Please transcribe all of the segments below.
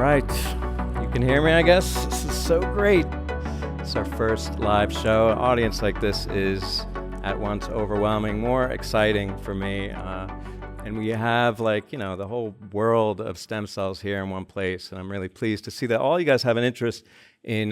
right. You can hear me, I guess. This is so great. It's our first live show. An audience like this is at once overwhelming, more exciting for me. And we have the whole world of stem cells here in one place. And I'm really pleased to see that all you guys have an interest in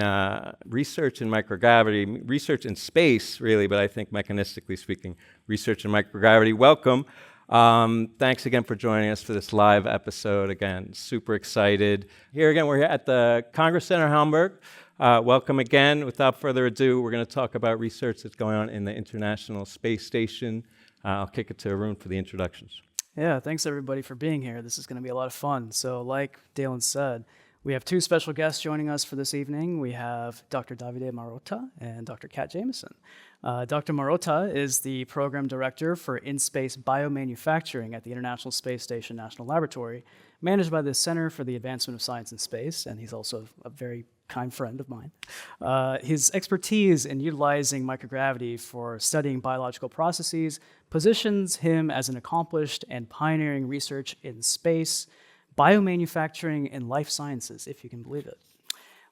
research in microgravity, research in space, really, but I think mechanistically speaking, research in microgravity. Welcome. Thanks again for joining us for this live episode. Again, super excited. Here again, we're here at the Congress Center, Hamburg. Welcome again. Without further ado, we're going to talk about research that's going on in the International Space Station. I'll kick it to Arun for the introductions. Yeah, thanks everybody for being here. This is going to be a lot of fun. So like Dalen said, we have two special guests joining us for this evening. We have Dr. Davide Marotta and Dr. Catriona Jamieson. Dr. Marotta is the program director for In-Space Biomanufacturing at the International Space Station National Laboratory, managed by the Center for the Advancement of Science in Space, and he's also a very kind friend of mine. His expertise in utilizing microgravity for studying biological processes positions him as an accomplished and pioneering research in space, biomanufacturing, and life sciences, if you can believe it.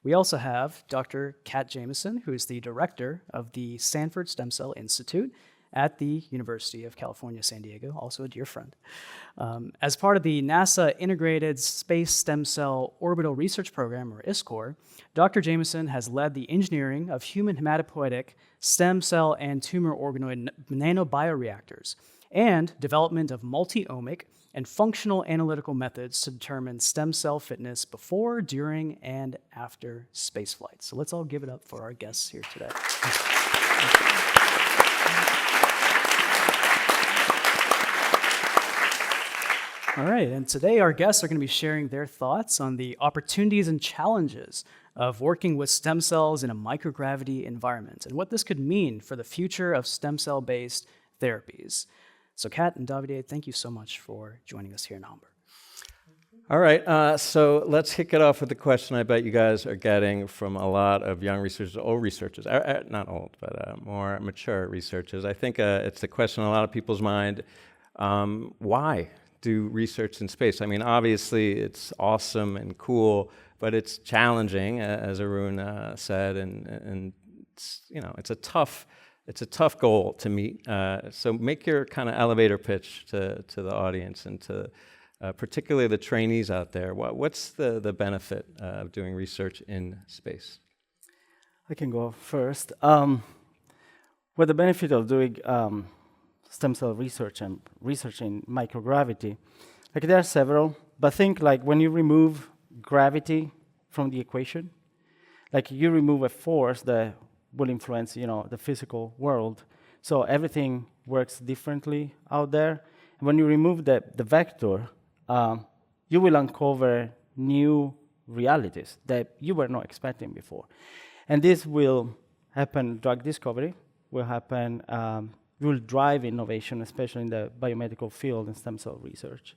We also have Dr. Catriona Jamieson, who is the director of the Sanford Stem Cell Institute at the University of California, San Diego, also a dear friend. As part of the NASA Integrated Space Stem Cell Orbital Research Program, or ISSCR, Dr. Jamieson has led the engineering of human hematopoietic stem cell and tumor organoid nanobioreactors and development of multi-omic and functional analytical methods to determine stem cell fitness before, during, and after spaceflight. So let's all give it up for our guests here today. All right, and today our guests are going to be sharing their thoughts on the opportunities and challenges of working with stem cells in a microgravity environment and what this could mean for the future of stem cell-based therapies. So Kat and Davide, thank you so much for joining us here in Hamburg. All right, so let's kick it off with the question I bet you guys are getting from a lot of young researchers, old researchers, not old, but more mature researchers. I think it's the question on a lot of people's mind, why do research in space? I mean, obviously it's awesome and cool, but it's challenging, as Arun said, and it's a tough goal to meet. So make your kind of elevator pitch to the audience and to particularly the trainees out there. What's the benefit of doing research in space? I can go first. Well, the benefit of doing stem cell research and research in microgravity, there are several, but think when you remove gravity from the equation, you remove a force that will influence, the physical world. So everything works differently out there. And when you remove the vector, you will uncover new realities that you were not expecting before. And this will happen, drug discovery will happen, will drive innovation, especially in the biomedical field and stem cell research.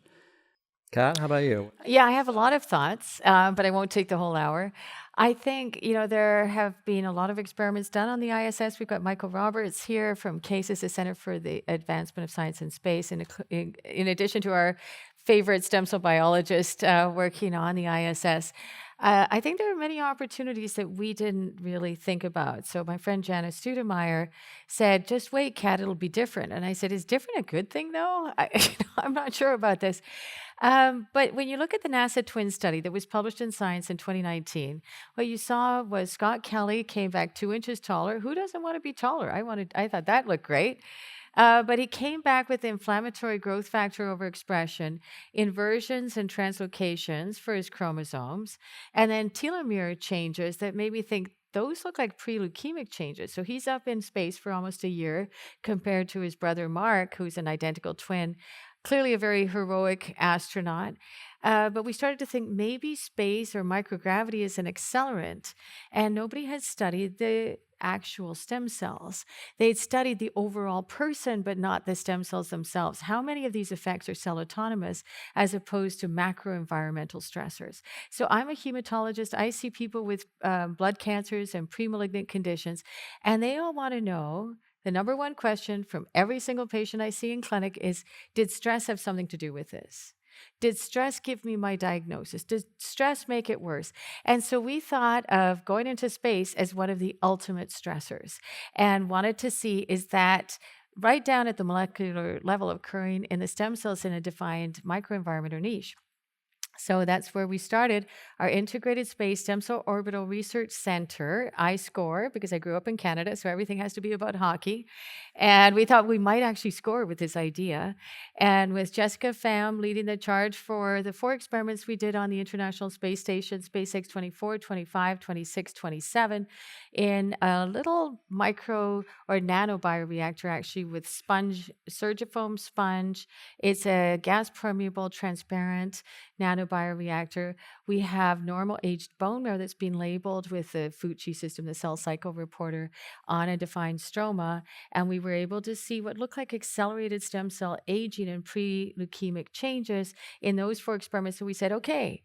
Kat, how about you? Yeah, I have a lot of thoughts, but I won't take the whole hour. I think, there have been a lot of experiments done on the ISS. We've got Michael Roberts here from CASES, the Center for the Advancement of Science in Space, in addition to our favorite stem cell biologist working on the ISS. I think there are many opportunities that we didn't really think about. So my friend Janice Studemeyer said, just wait, Kat, it'll be different. And I said, is different a good thing, though? I'm not sure about this. But when you look at the NASA twin study that was published in Science in 2019, what you saw was Scott Kelly came back 2 inches taller. Who doesn't want to be taller? I thought that looked great. But he came back with inflammatory growth factor overexpression, inversions and translocations for his chromosomes, and then telomere changes that made me think those look like pre-leukemic changes. So he's up in space for almost a year compared to his brother Mark, who's an identical twin, clearly a very heroic astronaut. But we started to think maybe space or microgravity is an accelerant, and nobody had studied the actual stem cells. They'd studied the overall person, but not the stem cells themselves. How many of these effects are cell autonomous as opposed to macro-environmental stressors? So I'm a hematologist. I see people with blood cancers and pre-malignant conditions, and they all want to know, the number one question from every single patient I see in clinic is, did stress have something to do with this? Did stress give me my diagnosis? Did stress make it worse? And so we thought of going into space as one of the ultimate stressors and wanted to see, is that right down at the molecular level occurring in the stem cells in a defined microenvironment or niche. So that's where we started our Integrated Space Stem Cell Orbital Research Center, ISSCR, because I grew up in Canada, so everything has to be about hockey. And we thought we might actually score with this idea. And with Jessica Pham leading the charge for the 4 experiments we did on the International Space Station, SpaceX 24, 25, 26, 27, in a little micro or nano bioreactor, actually, with sponge, Surgifoam sponge. It's a gas permeable, transparent nanobioreactor. We have normal aged bone marrow that's been labeled with the Fucci system, the cell cycle reporter, on a defined stroma. And we were able to see what looked like accelerated stem cell aging and pre-leukemic changes in those 4 experiments. So we said, okay,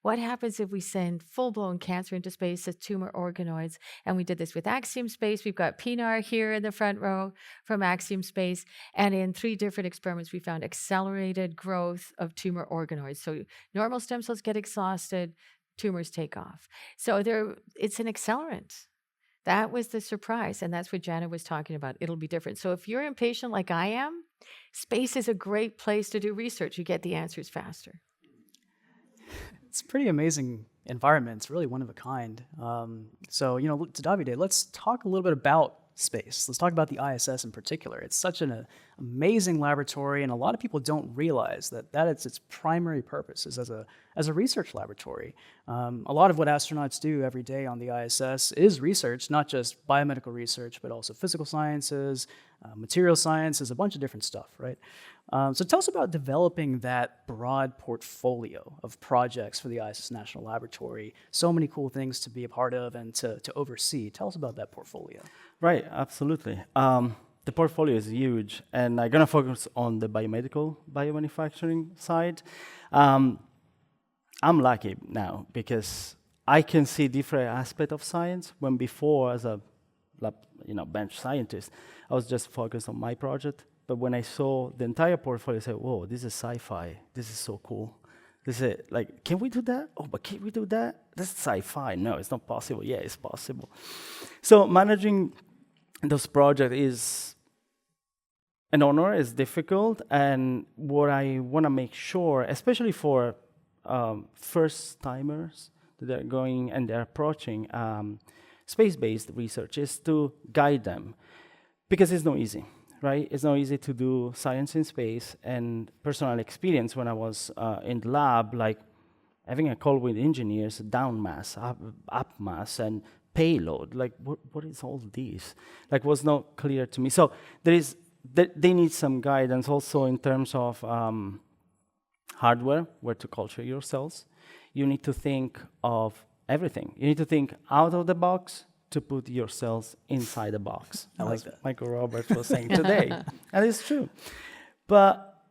what happens if we send full-blown cancer into space as tumor organoids? And we did this with Axiom Space. We've got Pinar here in the front row from Axiom Space. And in 3 different experiments, we found accelerated growth of tumor organoids. So normal stem cells get exhausted, tumors take off. So it's an accelerant. That was the surprise. And that's what Jana was talking about. It'll be different. So if you're impatient like I am, space is a great place to do research. You get the answers faster. It's a pretty amazing environment. It's really one of a kind. So, to Davide, let's talk a little bit about space. Let's talk about the ISS in particular. It's such an amazing laboratory, and a lot of people don't realize that it's its primary purpose is as a research laboratory. A lot of what astronauts do every day on the ISS is research, not just biomedical research, but also physical sciences, material sciences, a bunch of different stuff, right? So tell us about developing that broad portfolio of projects for the ISS National Laboratory. So many cool things to be a part of and to oversee. Tell us about that portfolio. Right, absolutely. The portfolio is huge, and I'm going to focus on the biomanufacturing side. I'm lucky now because I can see different aspects of science, when before, as a bench scientist, I was just focused on my project. But when I saw the entire portfolio, I said, whoa, this is sci-fi. This is so cool. This is like, can we do that? Oh, but can we do that? That's sci-fi. No, it's not possible. Yeah, it's possible. So managing those projects is an honor, it's difficult. And what I want to make sure, especially for first-timers that are going and they're approaching space-based research, is to guide them. Because it's not easy. Right? It's not easy to do science in space, and personal experience when I was in the lab, like having a call with engineers, down mass, up mass, and payload. Like, what is all this? Like, was not clear to me. So they need some guidance also in terms of hardware, where to culture your cells. You need to think of everything. You need to think out of the box to put your cells inside a box. I like that. Michael Roberts was saying today. And it's true. But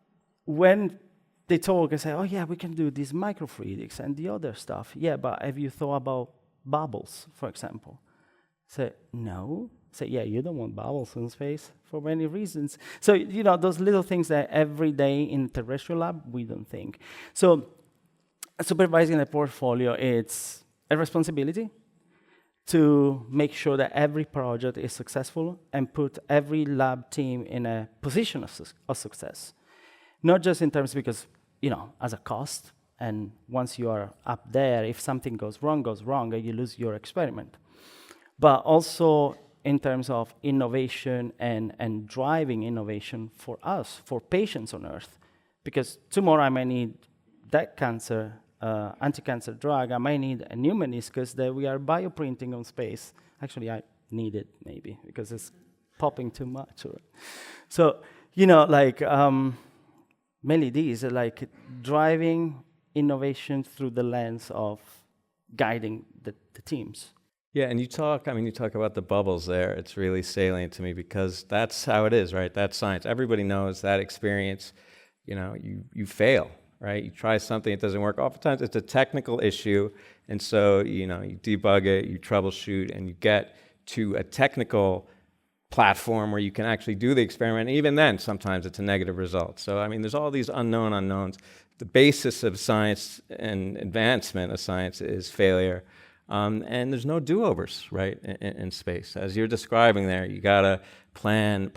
when they talk and say, oh yeah, we can do these microfluidics and the other stuff. Yeah, but have you thought about bubbles, for example? Say, no. Say, yeah, you don't want bubbles in space for many reasons. So, those little things that every day in terrestrial lab, we don't think. So supervising the portfolio, it's a responsibility to make sure that every project is successful and put every lab team in a position of success. Not just in terms because, as a cost, and once you are up there, if something goes wrong, and you lose your experiment. But also in terms of innovation and driving innovation for us, for patients on Earth. Because tomorrow I might need that cancer anti-cancer drug, I might need a new meniscus that we are bioprinting on space. Actually, I need it maybe because it's popping too much. So, mainly these are like driving innovation through the lens of guiding the teams. Yeah, and you talk about the bubbles there. It's really salient to me because that's how it is, right? That's science. Everybody knows that experience. You fail. Right? You try something, it doesn't work. Oftentimes it's a technical issue, and so you debug it, you troubleshoot, and you get to a technical platform where you can actually do the experiment. And even then, sometimes it's a negative result. So there's all these unknowns the basis of science and advancement of science is failure. And there's no do-overs, right, in space. As you're describing there, you gotta plan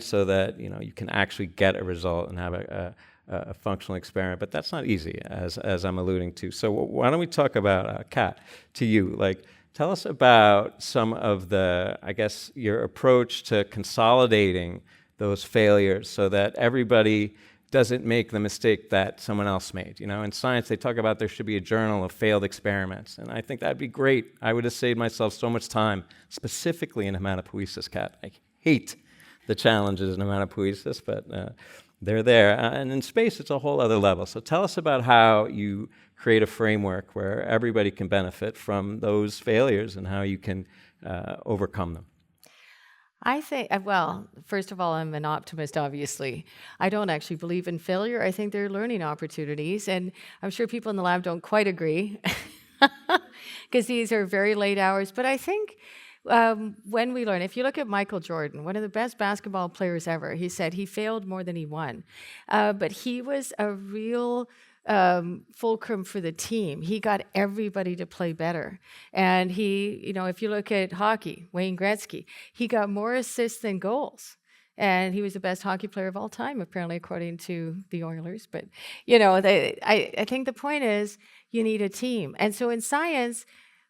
so that you can actually get a result and have a functional experiment. But that's not easy, as I'm alluding to. So why don't we talk about, Kat, to you, like, tell us about some of the, I guess, your approach to consolidating those failures so that everybody doesn't make the mistake that someone else made. In science, they talk about there should be a journal of failed experiments, and I think that'd be great. I would have saved myself so much time, specifically in hematopoiesis, Kat. I hate the challenges in hematopoiesis, but they're there. And in space, it's a whole other level. So tell us about how you create a framework where everybody can benefit from those failures and how you can overcome them. I think, well, first of all, I'm an optimist, obviously. I don't actually believe in failure. I think they're learning opportunities, and I'm sure people in the lab don't quite agree because these are very late hours. But I think when we learn, if you look at Michael Jordan, one of the best basketball players ever, he said he failed more than he won. But he was a real fulcrum for the team. He got everybody to play better. And he, if you look at hockey, Wayne Gretzky, he got more assists than goals. And he was the best hockey player of all time, apparently, according to the Oilers. But, I think the point is you need a team. And so in science,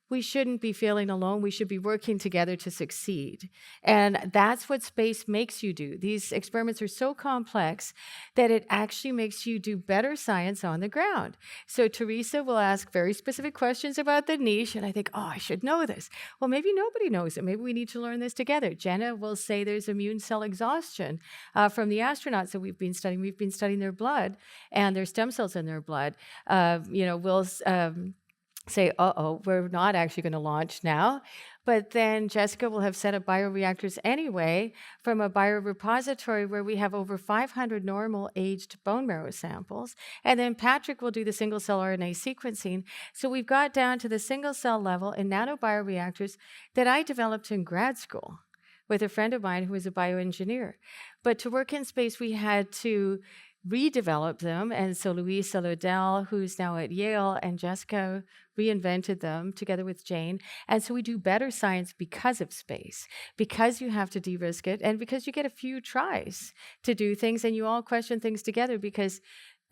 we shouldn't be failing alone. We should be working together to succeed. And that's what space makes you do. These experiments are so complex that it actually makes you do better science on the ground. So Teresa will ask very specific questions about the niche, and I think, I should know this. Well, maybe nobody knows it. Maybe we need to learn this together. Jenna will say there's immune cell exhaustion from the astronauts that we've been studying. We've been studying their blood and their stem cells in their blood. We'll say, we're not actually going to launch now. But then Jessica will have set up bioreactors anyway from a biorepository where we have over 500 normal aged bone marrow samples. And then Patrick will do the single cell RNA sequencing. So we've got down to the single cell level in nanobioreactors that I developed in grad school with a friend of mine who was a bioengineer. But to work in space, we had to redevelop them. And so Louisa Lodell, who's now at Yale, and Jessica reinvented them together with Jane. And so we do better science because of space, because you have to de-risk it, and because you get a few tries to do things, and you all question things together because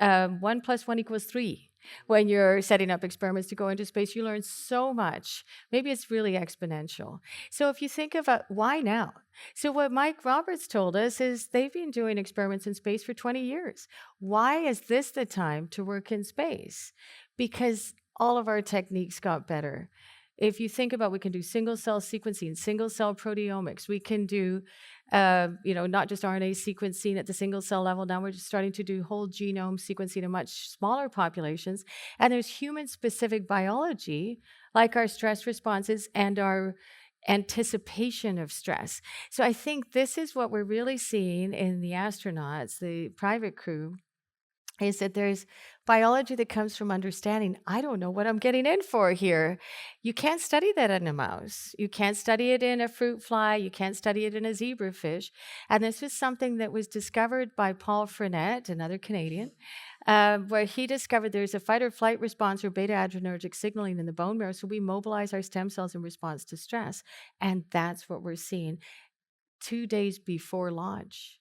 1 + 1 = 3. When you're setting up experiments to go into space, you learn so much. Maybe it's really exponential. So if you think about why now? So what Mike Roberts told us is they've been doing experiments in space for 20 years. Why is this the time to work in space? Because all of our techniques got better. If you think about, we can do single cell sequencing, single cell proteomics. We can do, not just RNA sequencing at the single cell level. Now we're just starting to do whole genome sequencing in much smaller populations. And there's human-specific biology, like our stress responses and our anticipation of stress. So I think this is what we're really seeing in the astronauts, the private crew, is that there's biology that comes from understanding, I don't know what I'm getting in for here. You can't study that in a mouse. You can't study it in a fruit fly. You can't study it in a zebrafish. And this was something that was discovered by Paul Frenette, another Canadian, where he discovered there's a fight or flight response or beta-adrenergic signaling in the bone marrow. So we mobilize our stem cells in response to stress. And that's what we're seeing 2 days before launch.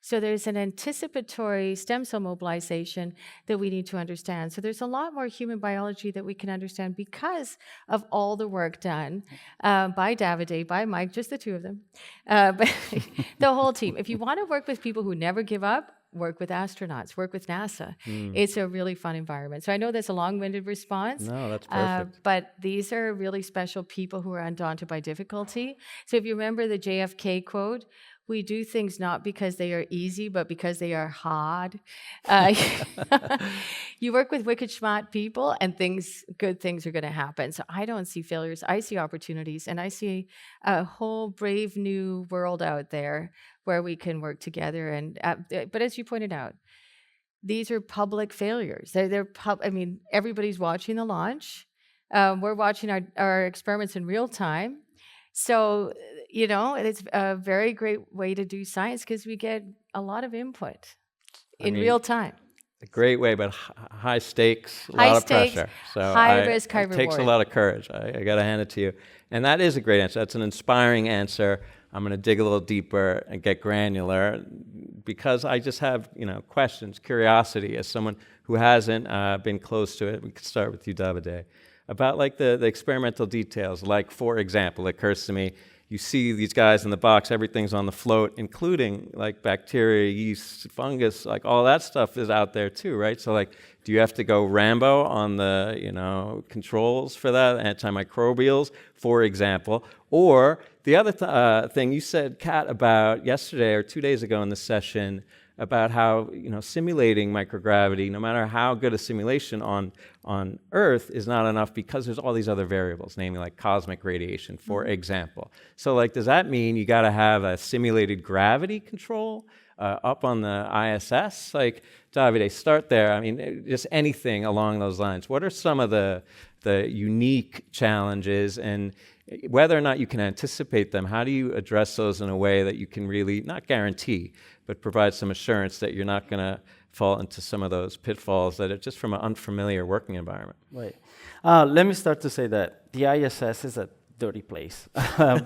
So there's an anticipatory stem cell mobilization that we need to understand. So there's a lot more human biology that we can understand because of all the work done by Davide, by Mike, just the two of them, but the whole team. If you want to work with people who never give up, work with astronauts, work with NASA. It's a really fun environment. So I know that's a long-winded response. No, that's perfect. But these are really special people who are undaunted by difficulty. So if you remember the JFK quote, we do things not because they are easy, but because they are hard. You work with wicked smart people, and good things are going to happen. So I don't see failures. I see opportunities, and I see a whole brave new world out there where we can work together. And but as you pointed out, these are public failures. Everybody's watching the launch. We're watching our experiments in real time. So, it's a very great way to do science because we get a lot of input in real time. a great way, but high stakes, a High lot stakes, of pressure. So high risk, high it takes a reward. lot of courage. I got to hand it to you. And that is a great answer. That's an inspiring answer. I'm going to dig a little deeper and get granular because I just have, questions, curiosity as someone who hasn't been close to it. We could start with you, Davide, about like the experimental details. Like, for example, it occurs to me, you see these guys in the box, everything's on the float, including like bacteria, yeast, fungus, like all that stuff is out there too, right? So like, do you have to go Rambo on the, controls for that, antimicrobials, for example? Or the other thing you said, Kat, about yesterday or 2 days ago in the session, about how simulating microgravity, no matter how good a simulation on Earth, is not enough because there's all these other variables, namely like cosmic radiation, for example. So like, does that mean you got to have a simulated gravity control up on the ISS? Like, Davide, start there. I mean, just anything along those lines. What are some of the unique challenges, and whether or not you can anticipate them, how do you address those in a way that you can really not guarantee, but provide some assurance that you're not going to fall into some of those pitfalls that are just from an unfamiliar working environment? Right. Let me start to say that the ISS is a dirty place.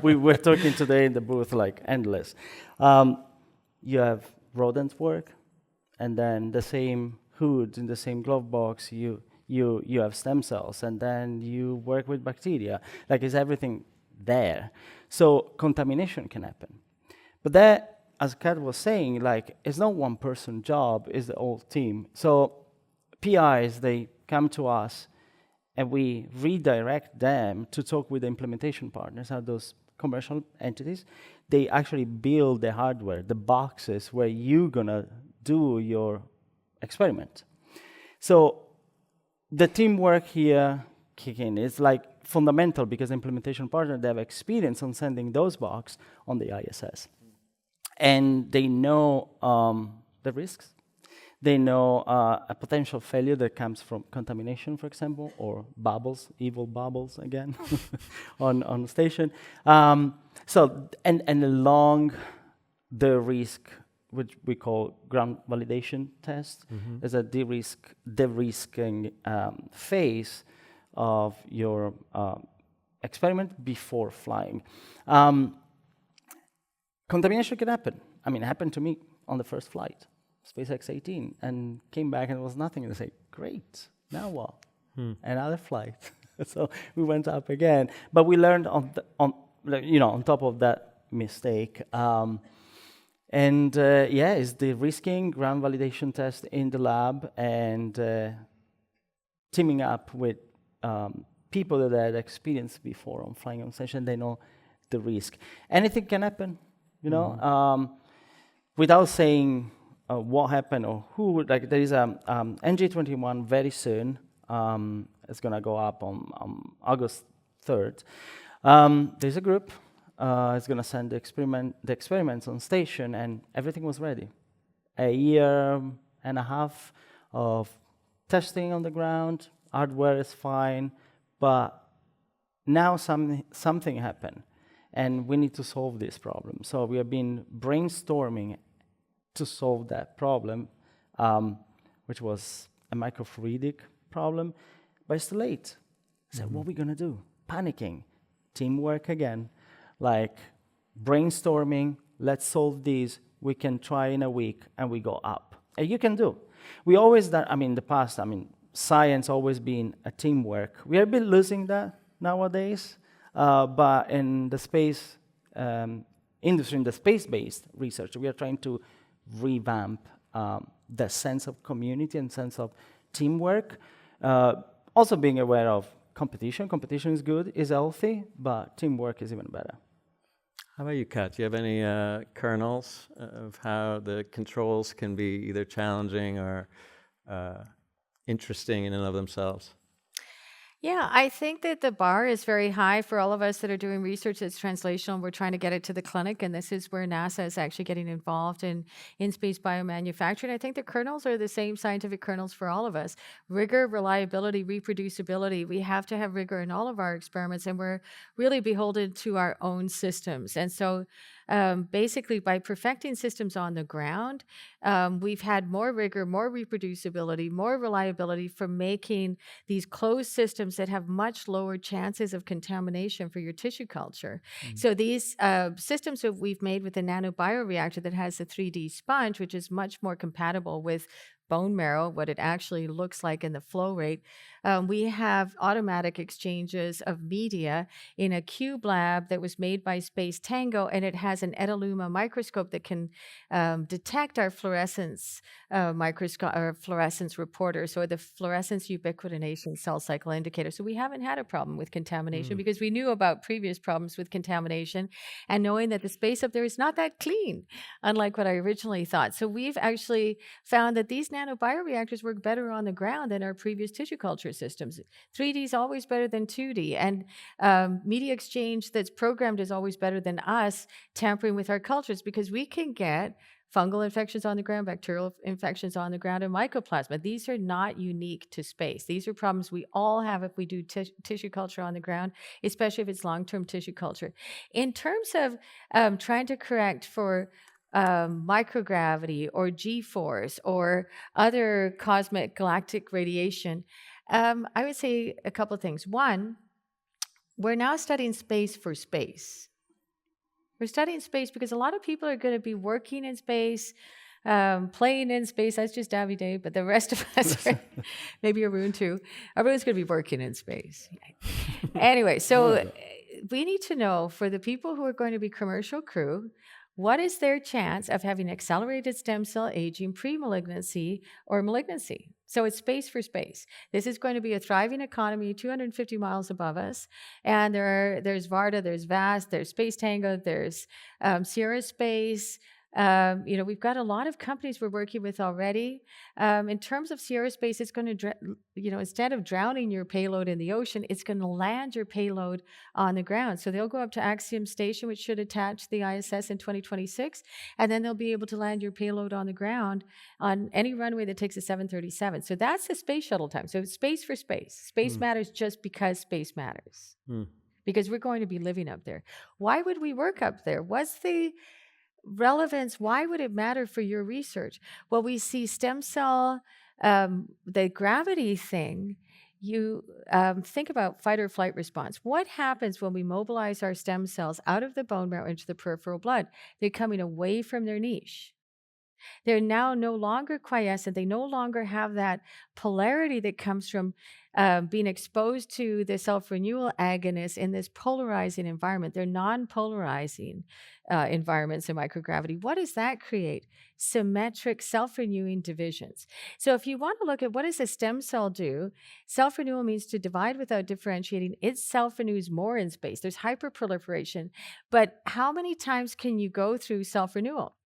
We were talking today in the booth like endless. You have rodent work, and then the same hood in the same glove box, you have stem cells, and then you work with bacteria. Like, is everything there? So contamination can happen. But that, as Kat was saying, like, it's not one person job, it's the whole team. So PIs, they come to us, and we redirect them to talk with the implementation partners, are those commercial entities. They actually build the hardware, the boxes where you're gonna do your experiment. So the teamwork here kicking is like fundamental, because implementation partners, they have experience on sending those boxes on the ISS. And they know the risks. They know a potential failure that comes from contamination, for example, or bubbles, evil bubbles again, on the station. So along the risk, which we call ground validation test, is a de-risking phase of your experiment before flying. Contamination can happen. I mean, it happened to me on the first flight, SpaceX 18, and came back and there was nothing. And I say, great, now what? Another flight. So we went up again, but we learned on top of that mistake. It's the risking ground validation test in the lab, and teaming up with people that had experience before on flying on station. They know the risk. Anything can happen, without saying what happened or who. Like, there is a NG21 very soon. It's gonna go up on August 3rd. There's a group. It's gonna send the experiments on station, and everything was ready. A year and a half of testing on the ground. Hardware is fine, but now something happened, and we need to solve this problem. So we have been brainstorming to solve that problem, which was a microfluidic problem, but it's too late. So what are we gonna do? Panicking. Teamwork again. Like, brainstorming, let's solve this, we can try in a week, and we go up. And you can do. We always done, in the past, science always been a teamwork. We have been losing that nowadays, but in the space industry, in the space-based research, we are trying to revamp the sense of community and sense of teamwork. Also being aware of competition. Competition is good, is healthy, but teamwork is even better. How about you, Kat? Do you have any kernels of how the controls can be either challenging or interesting in and of themselves? Yeah, I think that the bar is very high for all of us that are doing research that's translational. We're trying to get it to the clinic, and this is where NASA is actually getting involved in space biomanufacturing. I think the kernels are the same scientific kernels for all of us. Rigor, reliability, reproducibility. We have to have rigor in all of our experiments, and we're really beholden to our own systems. And so basically, by perfecting systems on the ground, we've had more rigor, more reproducibility, more reliability for making these closed systems that have much lower chances of contamination for your tissue culture. So these systems that we've made with the nanobioreactor that has a 3D sponge, which is much more compatible with bone marrow, what it actually looks like in the flow rate. We have automatic exchanges of media in a cube lab that was made by Space Tango, and it has an Etaluma microscope that can detect our fluorescence or fluorescence reporter, so the fluorescence ubiquitination cell cycle indicator. So we haven't had a problem with contamination because we knew about previous problems with contamination, and knowing that the space up there is not that clean, unlike what I originally thought. So we've actually found that these nanobioreactors work better on the ground than our previous tissue culture systems. 3D is always better than 2D, and media exchange that's programmed is always better than us tampering with our cultures, because we can get fungal infections on the ground, bacterial infections on the ground, and mycoplasma. These are not unique to space. These are problems we all have if we do tissue culture on the ground, especially if it's long-term tissue culture. In terms of trying to correct for microgravity or G-force or other cosmic galactic radiation, I would say a couple of things. One, we're now studying space for space. We're studying space because a lot of people are going to be working in space, playing in space. That's just Davide, but the rest of us, maybe Arun too. Arun's going to be working in space. Anyway, so we need to know, for the people who are going to be commercial crew, what is their chance of having accelerated stem cell aging, pre-malignancy, or malignancy? So it's space for space. This is going to be a thriving economy 250 miles above us. And there's Varda, there's VAST, there's Space Tango, there's Sierra Space. We've got a lot of companies we're working with already. In terms of Sierra Space, it's going to, instead of drowning your payload in the ocean, it's going to land your payload on the ground. So they'll go up to Axiom Station, which should attach the ISS in 2026, and then they'll be able to land your payload on the ground on any runway that takes a 737. So that's the space shuttle time. So it's space for space. Space matters just because space matters. Because we're going to be living up there. Why would we work up there? What's the relevance? Why would it matter for your research? Well, we see stem cell, the gravity thing. You think about fight or flight response. What happens when we mobilize our stem cells out of the bone marrow into the peripheral blood? They're coming away from their niche. They're now no longer quiescent. They no longer have that polarity that comes from being exposed to the self-renewal agonist in this polarizing environment. They're non-polarizing environments in microgravity. What does that create? Symmetric self-renewing divisions. So if you want to look at what does a stem cell do, self-renewal means to divide without differentiating. It self-renews more in space. There's hyperproliferation. But how many times can you go through self-renewal?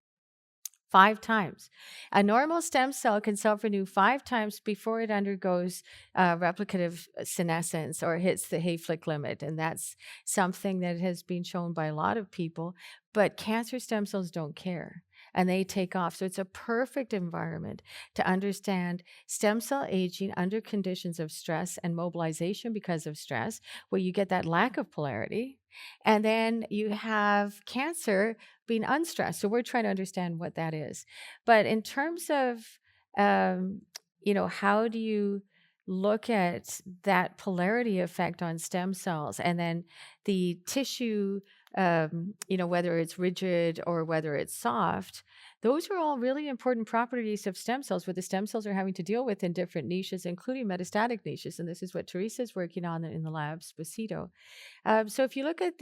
5 times. A normal stem cell can self-renew 5 times before it undergoes replicative senescence or hits the Hayflick limit. And that's something that has been shown by a lot of people. But cancer stem cells don't care, and they take off. So it's a perfect environment to understand stem cell aging under conditions of stress and mobilization because of stress, where you get that lack of polarity. And then you have cancer being unstressed. So we're trying to understand what that is. But in terms of, how do you look at that polarity effect on stem cells, and then the tissue, whether it's rigid or whether it's soft, those are all really important properties of stem cells, what the stem cells are having to deal with in different niches, including metastatic niches. And this is what Teresa's working on in the labs with CETO. So if you look at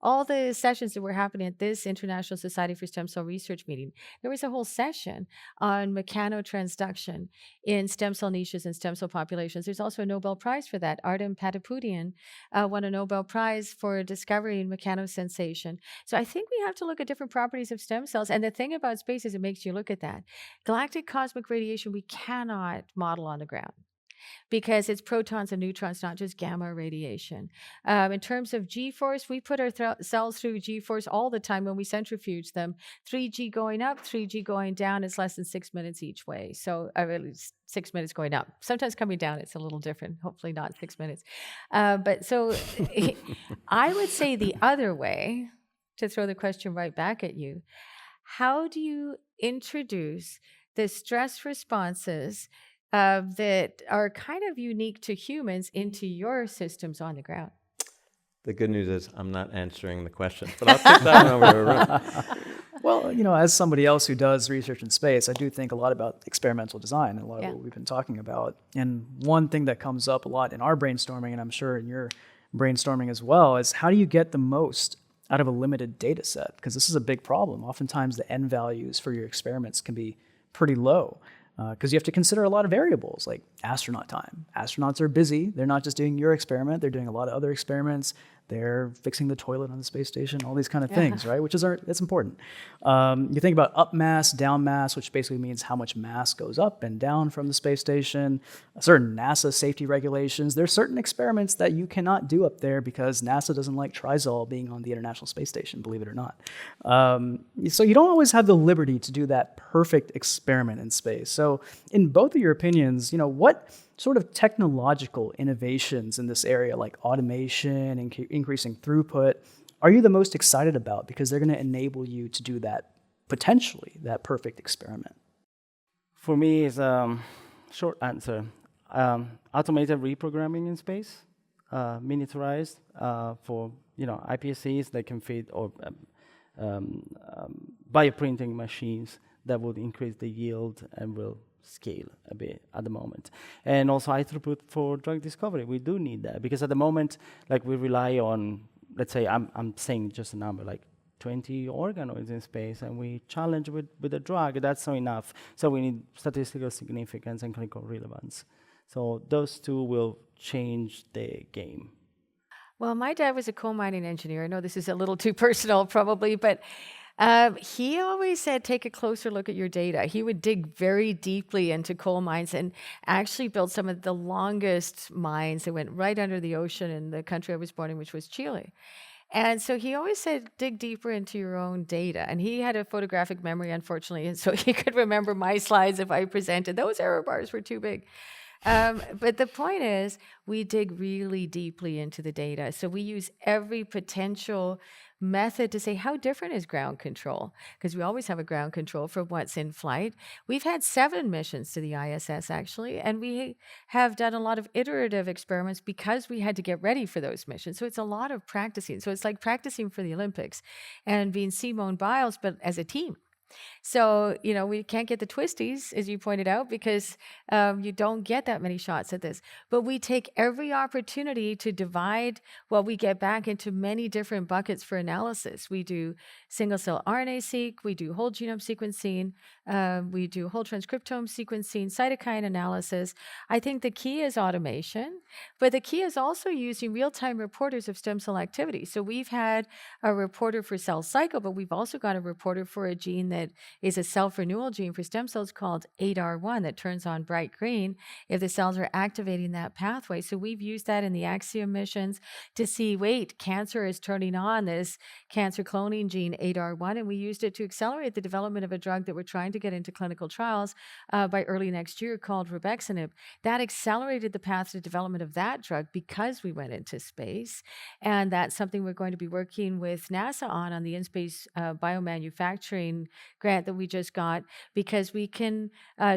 all the sessions that were happening at this International Society for Stem Cell Research meeting, there was a whole session on mechanotransduction in stem cell niches and stem cell populations. There's also a Nobel Prize for that. Artem Patapoutian won a Nobel Prize for discovering mechanosensation. So I think we have to look at different properties of stem cells. And the thing about space is it makes you look at that. Galactic cosmic radiation we cannot model on the ground. because it's protons and neutrons, not just gamma radiation. In terms of G-force, we put our cells through G-force all the time when we centrifuge them. 3G going up, 3G going down. It's less than 6 minutes each way. So really 6 minutes going up. Sometimes coming down, it's a little different. Hopefully not 6 minutes. But so I would say the other way, to throw the question right back at you, how do you introduce the stress responses that are kind of unique to humans into your systems on the ground? The good news is I'm not answering the question, but I'll take that one over to Arun. Well, as somebody else who does research in space, I do think a lot about experimental design and a lot of what we've been talking about. And one thing that comes up a lot in our brainstorming, and I'm sure in your brainstorming as well, is how do you get the most out of a limited data set? Because this is a big problem. Oftentimes the N values for your experiments can be pretty low because you have to consider a lot of variables like astronaut time. Astronauts are busy. They're not just doing your experiment. They're doing a lot of other experiments. They're fixing the toilet on the space station, all these kind of things, right? Which is it's important. You think about up mass, down mass, which basically means how much mass goes up and down from the space station. Certain NASA safety regulations. There's certain experiments that you cannot do up there because NASA doesn't like trizol being on the International Space Station, believe it or not. So you don't always have the liberty to do that perfect experiment in space. So in both of your opinions, what sort of technological innovations in this area, like automation and increasing throughput, are you the most excited about because they're going to enable you to do that, potentially, that perfect experiment? For me, it's a short answer. Automated reprogramming in space, miniaturized for iPSCs that can fit, or bioprinting machines that would increase the yield and will scale a bit at the moment. And also high throughput for drug discovery. We do need that because at the moment, like, we rely on, let's say, I'm saying just a number, like 20 organoids in space, and we challenge with a drug. That's not enough. So we need statistical significance and clinical relevance. So those two will change the game. Well, my dad was a coal mining engineer. I know this is a little too personal probably, but he always said, take a closer look at your data. He would dig very deeply into coal mines and actually build some of the longest mines that went right under the ocean in the country I was born in, which was Chile. And so he always said, dig deeper into your own data. And he had a photographic memory, unfortunately, and so he could remember my slides if I presented. Those error bars were too big. But the point is, we dig really deeply into the data. So we use every potential method to say, how different is ground control? Because we always have a ground control for what's in flight. We've had 7 missions to the ISS, actually, and we have done a lot of iterative experiments because we had to get ready for those missions. So it's a lot of practicing. So it's like practicing for the Olympics and being Simone Biles, but as a team. So, we can't get the twisties, as you pointed out, because you don't get that many shots at this. But we take every opportunity to divide what we get back into many different buckets for analysis. We do single-cell RNA-seq, we do whole genome sequencing, we do whole transcriptome sequencing, cytokine analysis. I think the key is automation, but the key is also using real-time reporters of stem cell activity. So we've had a reporter for cell cycle, but we've also got a reporter for a gene that is a self-renewal gene for stem cells called 8R1 that turns on bright green if the cells are activating that pathway. So we've used that in the Axiom missions to see, wait, cancer is turning on this cancer cloning gene 8R1, and we used it to accelerate the development of a drug that we're trying to get into clinical trials by early next year called Rebexinib. That accelerated the path to development of that drug because we went into space, and that's something we're going to be working with NASA on the In-Space Biomanufacturing grant that we just got, because we can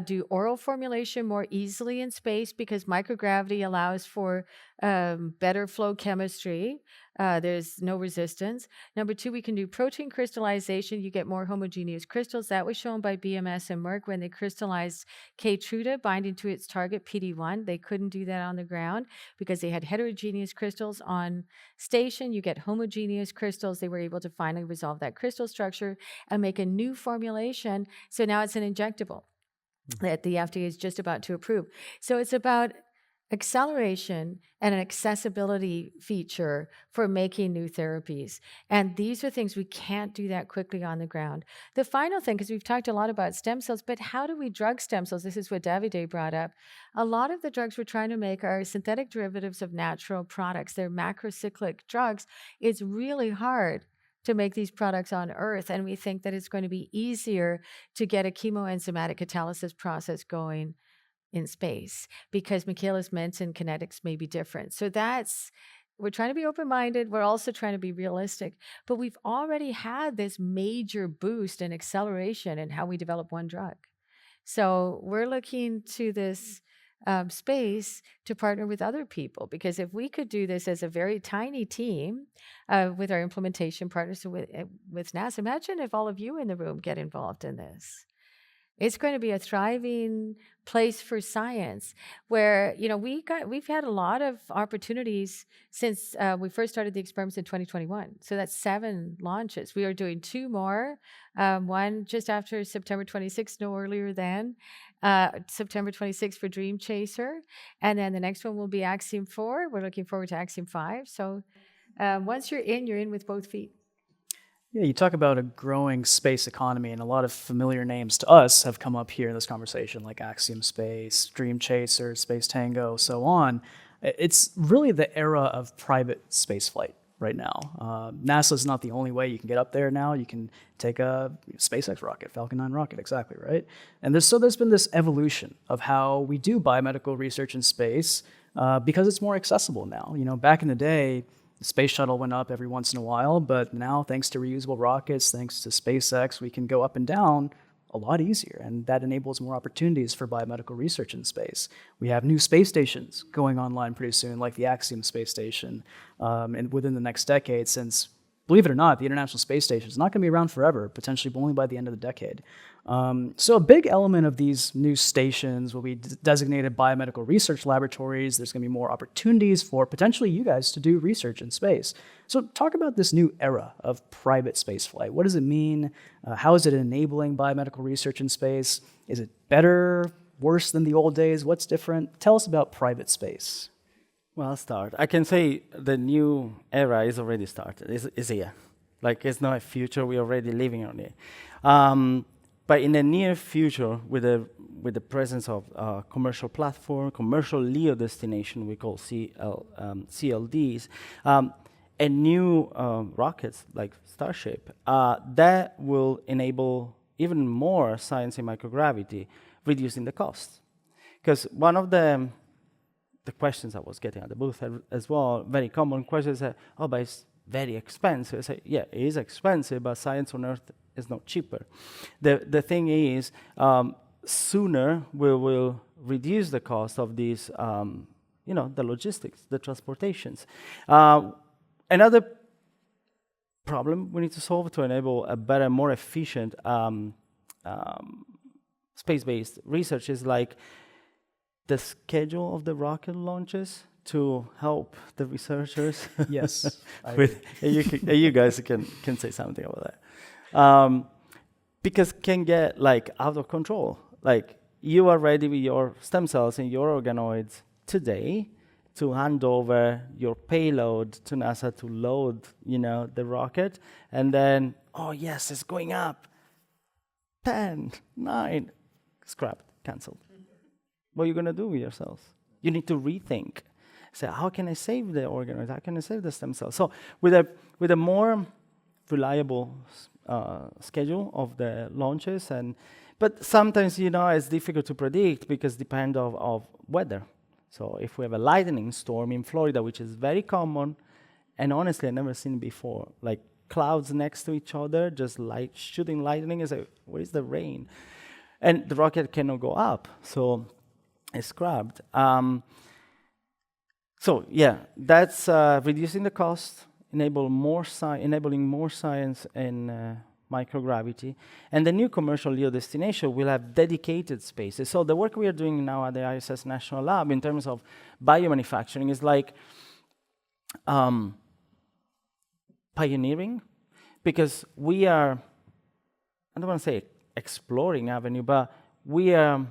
do oral formulation more easily in space because microgravity allows for better flow chemistry. There's no resistance. Number 2, we can do protein crystallization. You get more homogeneous crystals. That was shown by BMS and Merck when they crystallized Keytruda binding to its target PD-1. They couldn't do that on the ground because they had heterogeneous crystals on station. You get homogeneous crystals. They were able to finally resolve that crystal structure and make a new formulation. So now it's an injectable that the FDA is just about to approve. So it's about acceleration and an accessibility feature for making new therapies. And these are things we can't do that quickly on the ground. The final thing, because we've talked a lot about stem cells, but how do we drug stem cells? This is what Davide brought up. A lot of the drugs we're trying to make are synthetic derivatives of natural products. They're macrocyclic drugs. It's really hard to make these products on Earth, and we think that it's going to be easier to get a chemoenzymatic catalysis process going in space, because Michaela's mentioned kinetics may be different. So we're trying to be open-minded. We're also trying to be realistic, but we've already had this major boost and acceleration in how we develop one drug. So we're looking to this space to partner with other people, because if we could do this as a very tiny team with our implementation partners with NASA, imagine if all of you in the room get involved in this. It's going to be a thriving place for science where, we've had a lot of opportunities since we first started the experiments in 2021. So that's 7 launches. We are doing 2 more, one just after September 26th, no earlier than September 26th for Dream Chaser. And then the next one will be Axiom 4. We're looking forward to Axiom 5. So once you're in with both feet. Yeah, you talk about a growing space economy, and a lot of familiar names to us have come up here in this conversation, like Axiom Space, Dream Chaser, Space Tango, so on. It's really the era of private spaceflight right now. NASA is not the only way you can get up there now. You can take a SpaceX rocket, Falcon 9 rocket, exactly, right? And there's been this evolution of how we do biomedical research in space because it's more accessible now. Back in the day, the space shuttle went up every once in a while, but now, thanks to reusable rockets, thanks to SpaceX, we can go up and down a lot easier, and that enables more opportunities for biomedical research in space. We have new space stations going online pretty soon, like the Axiom space station, and within the next decade, since, believe it or not, the International Space Station is not going to be around forever, potentially only by the end of the decade. So a big element of these new stations will be designated biomedical research laboratories. There's going to be more opportunities for potentially you guys to do research in space. So talk about this new era of private spaceflight. What does it mean? How is it enabling biomedical research in space? Is it better, worse than the old days? What's different? Tell us about private space. Well, I'll start. I can say the new era is already started. It's here. It's not a future. We're already living on it. But in the near future, with the presence of commercial platform, commercial LEO destination, we call CLDs, and new rockets like Starship, that will enable even more science in microgravity, reducing the costs. Because one of the questions I was getting at the booth as well, very common questions, but it's very expensive. I say, yeah, it is expensive, but science on Earth is not cheaper. The thing is, sooner we will reduce the cost of these, the logistics, the transportations. Another problem we need to solve to enable a better, more efficient space-based research is the schedule of the rocket launches to help the researchers. Yes. You guys can say something about that. Because can get out of control. You are ready with your stem cells and your organoids today to hand over your payload to NASA to load, the rocket, and then, oh yes, it's going up. 10, 9, scrapped, cancelled. What are you going to do with your cells? You need to rethink. Say, how can I save the organoids? How can I save the stem cells? So with a more reliable schedule of the launches, but sometimes it's difficult to predict because depend of weather. So if we have a lightning storm in Florida, which is very common, and honestly I've never seen before, clouds next to each other, just shooting lightning, is where is the rain? And the rocket cannot go up, so it's scrapped. So yeah, that's reducing the cost, enabling more science in microgravity. And the new commercial LEO destination will have dedicated spaces. So the work we are doing now at the ISS National Lab in terms of biomanufacturing is pioneering, because we are, I don't want to say exploring avenue, but we are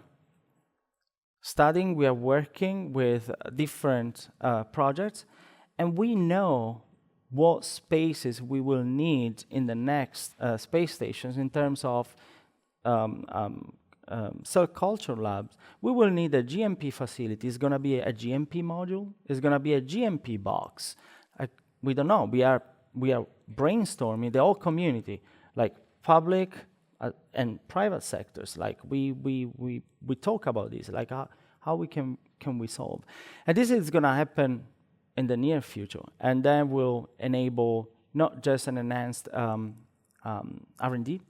studying, we are working with different projects, and we know what spaces we will need in the next space stations in terms of cell culture labs. We will need a GMP facility. It's going to be a GMP module. It's going to be a GMP box. We don't know. We are brainstorming the whole community, like public and private sectors. Like we talk about this, like how we can we solve, and this is going to happen in the near future, and then will enable not just an enhanced R&D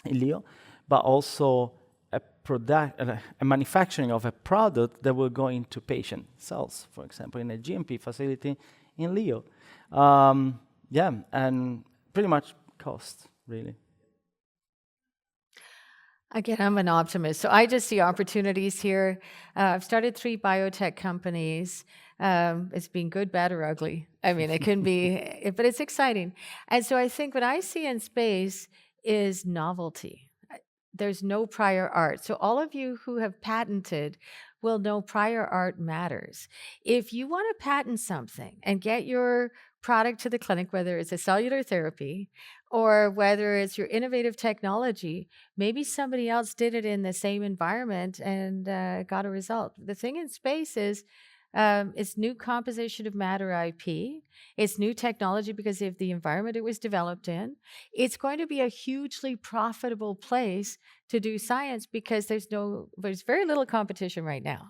in LEO, but also a manufacturing of a product that will go into patient cells, for example, in a GMP facility in LEO. Yeah, and pretty much cost, really. Again, I'm an optimist, so I just see opportunities here. I've started 3 biotech companies. It's been good, bad, or ugly. I mean, it can be, but it's exciting. And so I think what I see in space is novelty. There's no prior art. So all of you who have patented will know prior art matters. If you want to patent something and get your product to the clinic, whether it's a cellular therapy or whether it's your innovative technology, maybe somebody else did it in the same environment and got a result. The thing in space is it's new composition of matter IP. It's new technology because of the environment it was developed in. It's going to be a hugely profitable place to do science because there's very little competition right now.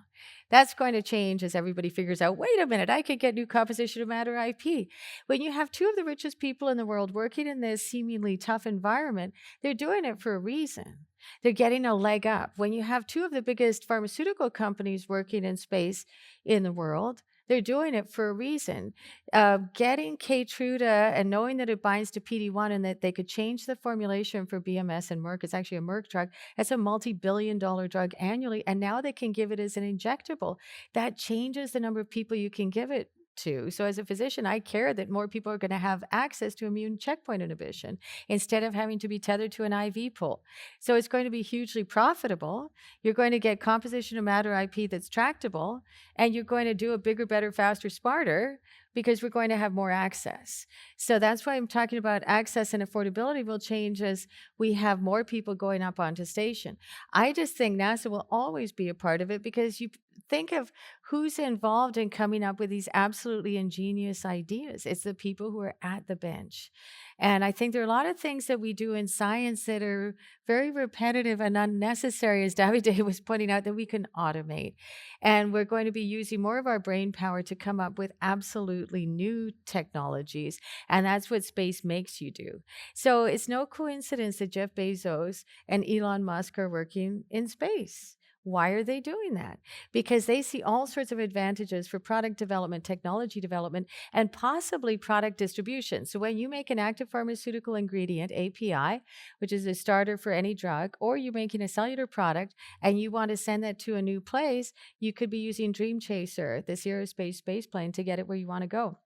That's going to change as everybody figures out, wait a minute, I could get new composition of matter IP. When you have 2 of the richest people in the world working in this seemingly tough environment, they're doing it for a reason. They're getting a leg up. When you have 2 of the biggest pharmaceutical companies working in space in the world, they're doing it for a reason. Getting Catriona and knowing that it binds to PD-1 and that they could change the formulation for BMS and Merck, it's actually a Merck drug, that's a multi-billion-dollar drug annually, and now they can give it as an injectable. That changes the number of people you can give it to. So as a physician, I care that more people are going to have access to immune checkpoint inhibition instead of having to be tethered to an IV pole. So it's going to be hugely profitable. You're going to get composition of matter IP that's tractable, and you're going to do it bigger, better, faster, smarter, because we're going to have more access. So that's why I'm talking about access and affordability will change as we have more people going up onto station. I just think NASA will always be a part of it because you think of who's involved in coming up with these absolutely ingenious ideas. It's the people who are at the bench. And I think there are a lot of things that we do in science that are very repetitive and unnecessary, as Davide was pointing out, that we can automate. And we're going to be using more of our brain power to come up with absolutely new technologies. And that's what space makes you do. So it's no coincidence that Jeff Bezos and Elon Musk are working in space. Why are they doing that? Because they see all sorts of advantages for product development, technology development, and possibly product distribution. So when you make an active pharmaceutical ingredient, API, which is a starter for any drug, or you're making a cellular product and you want to send that to a new place, you could be using Dream Chaser, this aerospace space plane, to get it where you want to go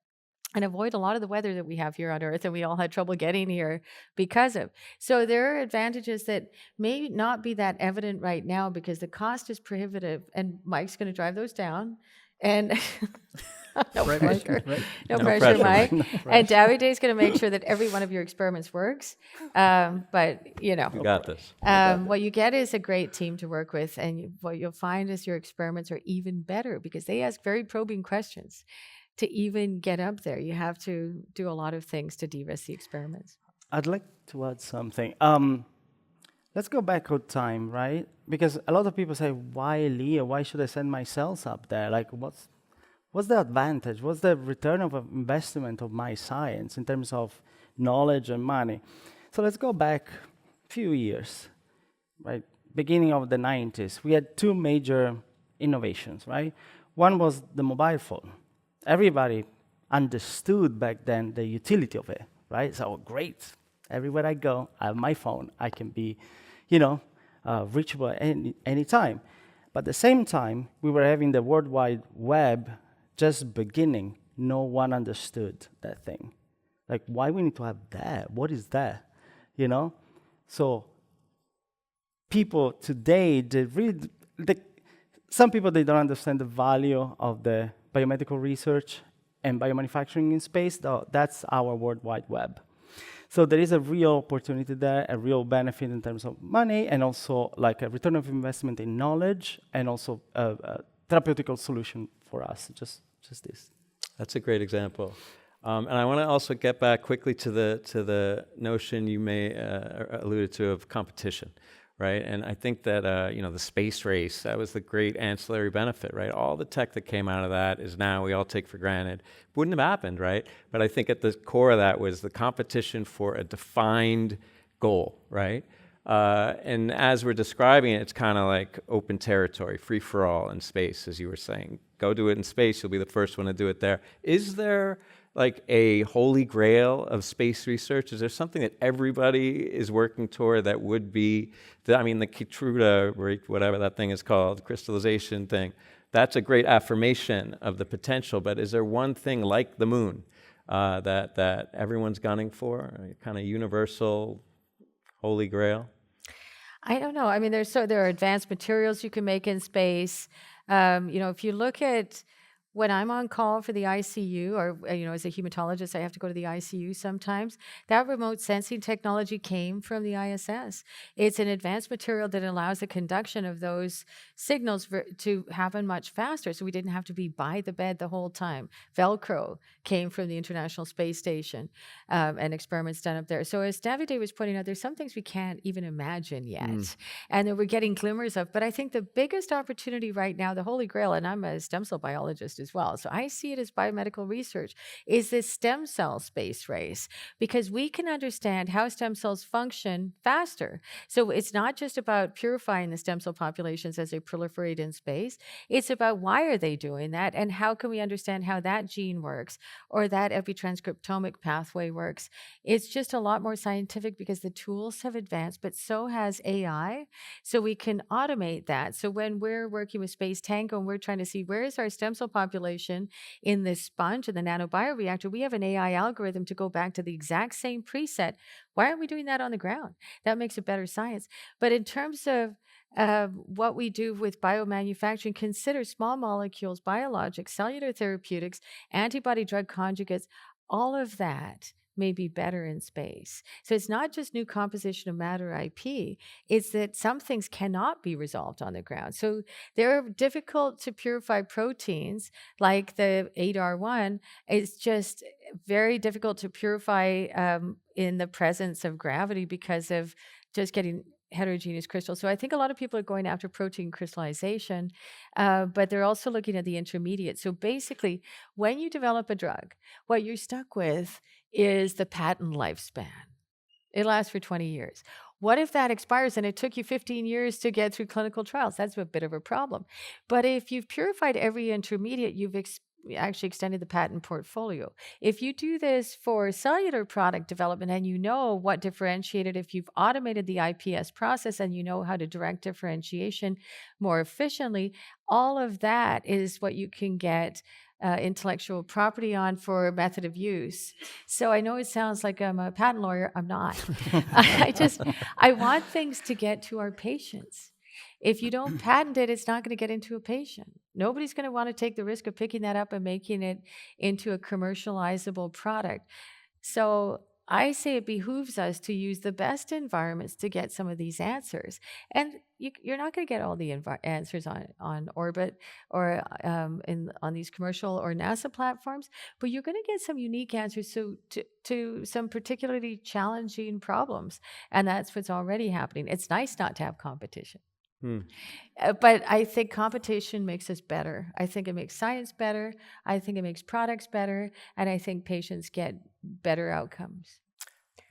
and avoid a lot of the weather that we have here on Earth and we all had trouble getting here because of. So there are advantages that may not be that evident right now because the cost is prohibitive, and Mike's going to drive those down. And no pressure, no pressure, Mike. And Davide's going to make sure that every one of your experiments works. But, you know. You got this. What you get is a great team to work with, and what you'll find is your experiments are even better because they ask very probing questions. To even get up there, you have to do a lot of things to de-risk the experiments. I'd like to add something. Let's go back on time, right? Because a lot of people say, why LEO? Why should I send my cells up there? Like, what's the advantage? What's the return of investment of my science in terms of knowledge and money? So let's go back a few years, right? Beginning of the 90s, we had 2 major innovations, right? One was the mobile phone. Everybody understood back then the utility of it, right? So great, everywhere I go, I have my phone. I can be, reachable any time. But at the same time, we were having the World Wide Web just beginning. No one understood that thing. Like, why we need to have that? What is that? So people today, some people, they don't understand the value of the biomedical research and biomanufacturing in space, though that's our World Wide Web. So there is a real opportunity there, a real benefit in terms of money, and also like a return of investment in knowledge, and also a therapeutical solution for us, just this. That's a great example. And I want to also get back quickly to the notion you may alluded to of competition, right? And I think that the space race, that was the great ancillary benefit, right? All the tech that came out of that is now we all take for granted. Wouldn't have happened, right? But I think at the core of that was the competition for a defined goal, right? And as we're describing it, it's kind of like open territory, free for all in space, as you were saying. Go do it in space, you'll be the first one to do it there. Is there like a holy grail of space research? Is there something that everybody is working toward that would be, the Catriona, whatever that thing is called, crystallization thing, that's a great affirmation of the potential, but is there one thing like the moon that everyone's gunning for, a kind of universal holy grail? I don't know. I mean, there are advanced materials you can make in space. If you look at when I'm on call for the ICU, or as a hematologist, I have to go to the ICU sometimes. That remote sensing technology came from the ISS. It's an advanced material that allows the conduction of those signals to happen much faster, so we didn't have to be by the bed the whole time. Velcro came from the International Space Station, and experiments done up there. So as Davide was pointing out, there's some things we can't even imagine yet, and that we're getting glimmers of. But I think the biggest opportunity right now, the holy grail, and I'm a stem cell biologist as well, so I see it as biomedical research, is this stem cell space race, because we can understand how stem cells function faster. So it's not just about purifying the stem cell populations as they proliferate in space. It's about why are they doing that, and how can we understand how that gene works, or that epitranscriptomic pathway works. It's just a lot more scientific because the tools have advanced, but so has AI. So we can automate that. So when we're working with Space Tango and we're trying to see where is our stem cell population in this sponge, in the nanobioreactor, we have an AI algorithm to go back to the exact same preset. Why aren't we doing that on the ground? That makes it better science. But in terms of what we do with biomanufacturing, consider small molecules, biologics, cellular therapeutics, antibody drug conjugates, all of that may be better in space. So it's not just new composition of matter IP, it's that some things cannot be resolved on the ground. So they're difficult to purify proteins, like the ADAR1. It's just very difficult to purify in the presence of gravity because of just getting heterogeneous crystals. So I think a lot of people are going after protein crystallization, but they're also looking at the intermediate. So basically, when you develop a drug, what you're stuck with is the patent lifespan. It lasts for 20 years. What if that expires and it took you 15 years to get through clinical trials? That's a bit of a problem. But if you've purified every intermediate, you've actually extended the patent portfolio. If you do this for cellular product development and you know what differentiated, if you've automated the IPS process and you know how to direct differentiation more efficiently, all of that is what you can get intellectual property on for method of use. So I know it sounds like I'm a patent lawyer. I'm not. I want things to get to our patients. If you don't patent it, it's not going to get into a patient. Nobody's going to want to take the risk of picking that up and making it into a commercializable product. So I say it behooves us to use the best environments to get some of these answers. And you're not going to get all the answers on orbit or on these commercial or NASA platforms, but you're going to get some unique answers to some particularly challenging problems. And that's what's already happening. It's nice not to have competition. But I think competition makes us better. I think it makes science better. I think it makes products better. And I think patients get better outcomes.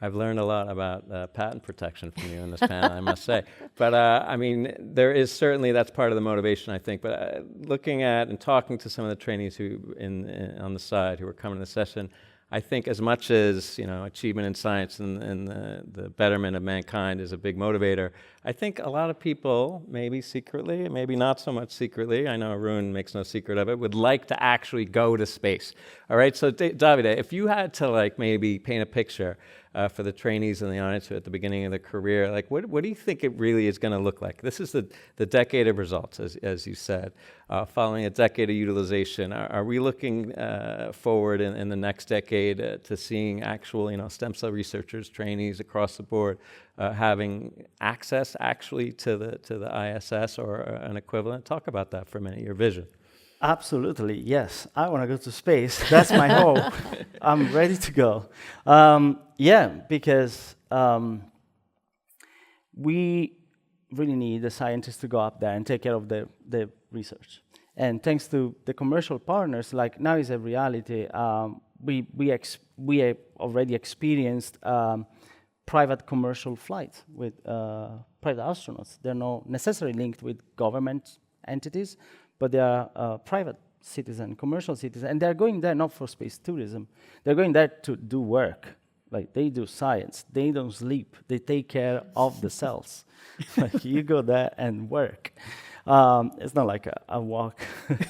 I've learned a lot about patent protection from you in this panel, I must say. But there is certainly, that's part of the motivation, I think. But looking at and talking to some of the trainees who on the side who are coming to the session, I think as much as achievement in science and the betterment of mankind is a big motivator, I think a lot of people, maybe secretly, maybe not so much secretly, I know Arun makes no secret of it, would like to actually go to space. All right, so Davide, if you had to maybe paint a picture for the trainees in the audience at the beginning of their career, like what do you think it really is going to look like? This is the decade of results, as you said. Following a decade of utilization, are we looking forward in the next decade to seeing actual, stem cell researchers, trainees across the board having access actually to the ISS or an equivalent? Talk about that for a minute, your vision. Absolutely, yes. I want to go to space. That's my hope. I'm ready to go. Because we really need the scientists to go up there and take care of the research. And thanks to the commercial partners, like now is a reality. We have already experienced private commercial flights with private astronauts. They're not necessarily linked with government entities, but they are private citizens, commercial citizens, and they're going there not for space tourism. They're going there to do work. Like, they do science. They don't sleep. They take care of the cells. Like, you go there and work. It's not like a walk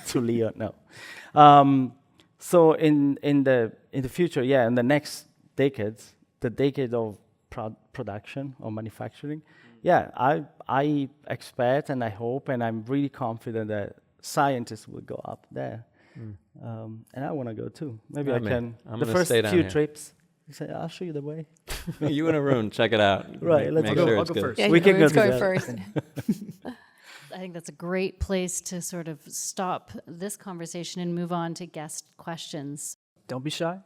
to Leo, no. So in the future, in the next decades, the decade of production or manufacturing, I expect and I hope and I'm really confident that scientists will go up there. And I want to go too. Maybe I can. I'm the first few trips, I'll show you the way. You and Arun, check it out. Right, let's make go. sure I'll it's go good. first. Yeah, We can go go together. first. I think that's a great place to sort of stop this conversation and move on to guest questions. Don't be shy.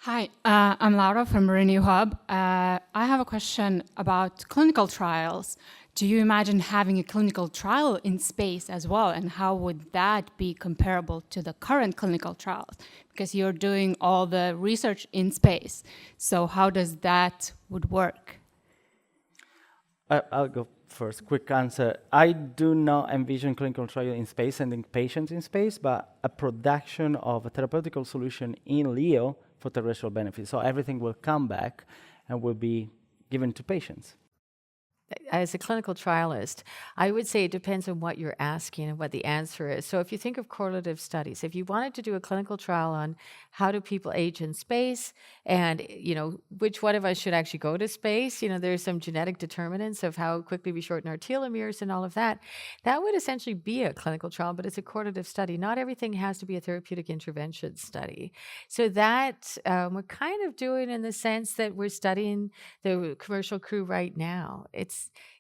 Hi, I'm Laura from Renew Hub. I have a question about clinical trials. Do you imagine having a clinical trial in space as well? And how would that be comparable to the current clinical trials? Because you're doing all the research in space. So how does that would work? I'll go first. Quick answer. I do not envision clinical trial in space, sending patients in space, but a production of a therapeutical solution in LEO for terrestrial benefit. So everything will come back and will be given to patients. As a clinical trialist, I would say it depends on what you're asking and what the answer is. So if you think of correlative studies, if you wanted to do a clinical trial on how do people age in space and, which one of us should actually go to space, there's some genetic determinants of how quickly we shorten our telomeres and all of that, that would essentially be a clinical trial, but it's a correlative study. Not everything has to be a therapeutic intervention study. So that we're kind of doing in the sense that we're studying the commercial crew right now.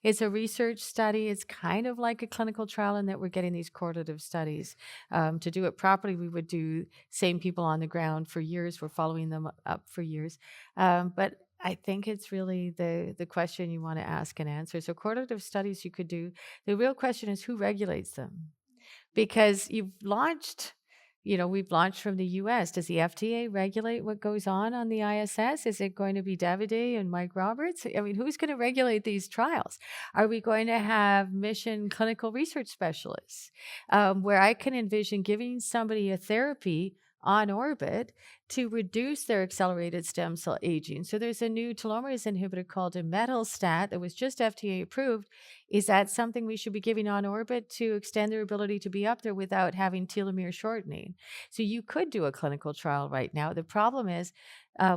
It's a research study. It's kind of like a clinical trial in that we're getting these correlative studies. To do it properly, we would do same people on the ground for years. We're following them up for years. But I think it's really the question you want to ask and answer. So correlative studies you could do. The real question is who regulates them? Because you've launched... we've launched from the U.S. Does the FDA regulate what goes on the ISS? Is it going to be Davide and Mike Roberts? I mean, who's going to regulate these trials? Are we going to have mission clinical research specialists where I can envision giving somebody a therapy on orbit to reduce their accelerated stem cell aging? So there's a new telomerase inhibitor called imetelstat that was just FDA approved. Is that something we should be giving on orbit to extend their ability to be up there without having telomere shortening? So you could do a clinical trial right now. The problem is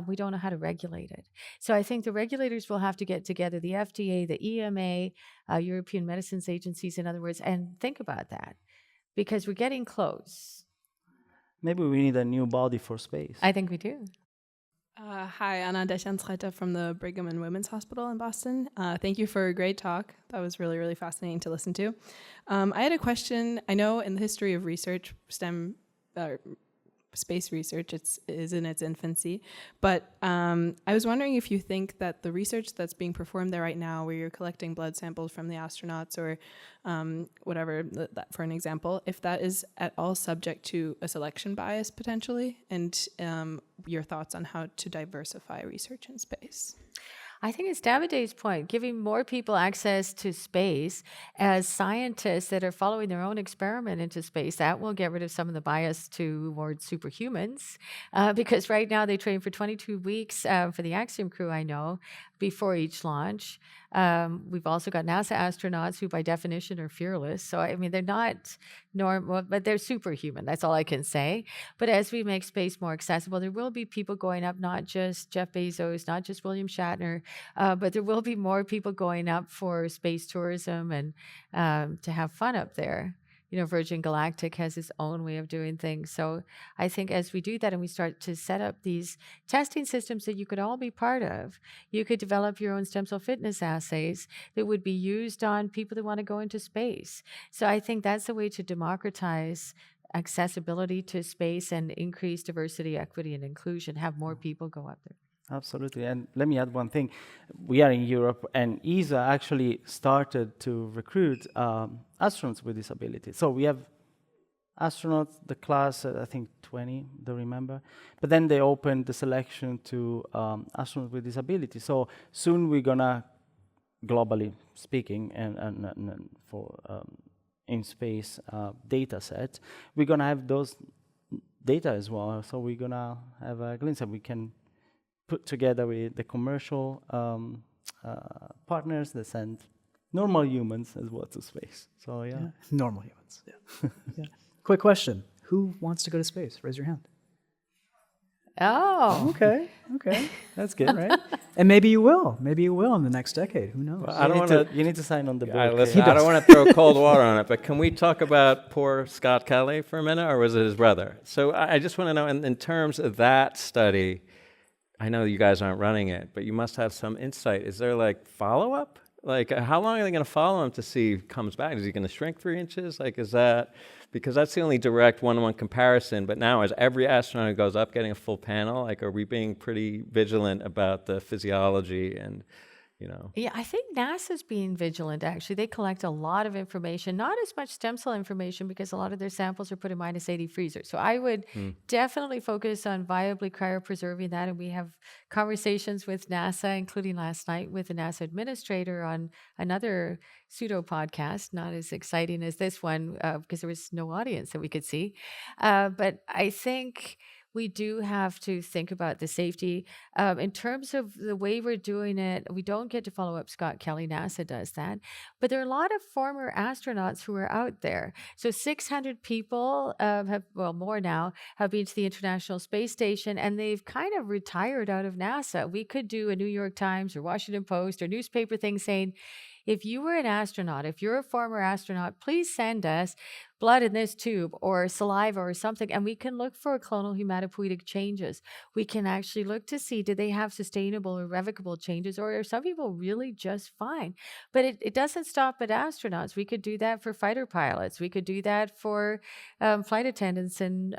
we don't know how to regulate it. So I think the regulators will have to get together, the FDA, the EMA, European Medicines Agencies, in other words, and think about that because we're getting close. Maybe we need a new body for space. I think we do. Hi, Anna Deschansreiter from the Brigham and Women's Hospital in Boston. Thank you for a great talk. That was really, really fascinating to listen to. I had a question. I know in the history of research, space research is in its infancy, but I was wondering if you think that the research that's being performed there right now, where you're collecting blood samples from the astronauts or whatever, for an example, if that is at all subject to a selection bias potentially, and your thoughts on how to diversify research in space. I think it's Davide's point, giving more people access to space as scientists that are following their own experiment into space. That will get rid of some of the bias towards superhumans because right now they train for 22 weeks for the Axiom crew, I know. before each launch. We've also got NASA astronauts who by definition are fearless. So, I mean, they're not normal, but they're superhuman. That's all I can say. But as we make space more accessible, there will be people going up, not just Jeff Bezos, not just William Shatner, but there will be more people going up for space tourism and to have fun up there. You know, Virgin Galactic has its own way of doing things. So I think as we do that and we start to set up these testing systems that you could all be part of, you could develop your own stem cell fitness assays that would be used on people that want to go into space. So I think that's a way to democratize accessibility to space and increase diversity, equity, and inclusion, have more people go up there. Absolutely, and let me add one thing. We are in Europe, and ESA actually started to recruit astronauts with disabilities. So we have astronauts, the class, I think 20, don't remember. But then they opened the selection to astronauts with disabilities. So soon we're gonna, globally speaking, and for in-space data set, we're gonna have those data as well. So we're gonna have a glimpse that we can put together with the commercial partners that send normal humans as well to space. So yeah. Normal humans. Yeah. Yeah. Quick question: who wants to go to space? Raise your hand. Oh, Okay. That's good, right? And maybe you will. Maybe you will in the next decade. Who knows? Well, I don't want to. You need to sign on the book. Listen, I don't want to throw cold water on it, but can we talk about poor Scott Kelly for a minute, or was it his brother? So I just want to know, in terms of that study, I know you guys aren't running it, but you must have some insight. Is there like follow-up? Like, how long are they going to follow him to see if he comes back? Is he going to shrink 3 inches? Like, is that, because that's the only direct one-to-one comparison, but now is every astronaut who goes up getting a full panel? Like, are we being pretty vigilant about the physiology and, you know? Yeah, I think NASA's being vigilant, actually. They collect a lot of information, not as much stem cell information because a lot of their samples are put in -80 freezers. So I would definitely focus on viably cryopreserving that. And we have conversations with NASA, including last night with the NASA administrator on another pseudo podcast, not as exciting as this one because there was no audience that we could see. But I think we do have to think about the safety. In terms of the way we're doing it, we don't get to follow up Scott Kelly. NASA does that. But there are a lot of former astronauts who are out there. So 600 people more now, have been to the International Space Station, and they've kind of retired out of NASA. We could do a New York Times or Washington Post or newspaper thing saying, if you were an astronaut, if you're a former astronaut, please send us blood in this tube or saliva or something, and we can look for clonal hematopoietic changes. We can actually look to see, do they have sustainable or irrevocable changes, or are some people really just fine? But it doesn't stop at astronauts. We could do that for fighter pilots. We could do that for flight attendants and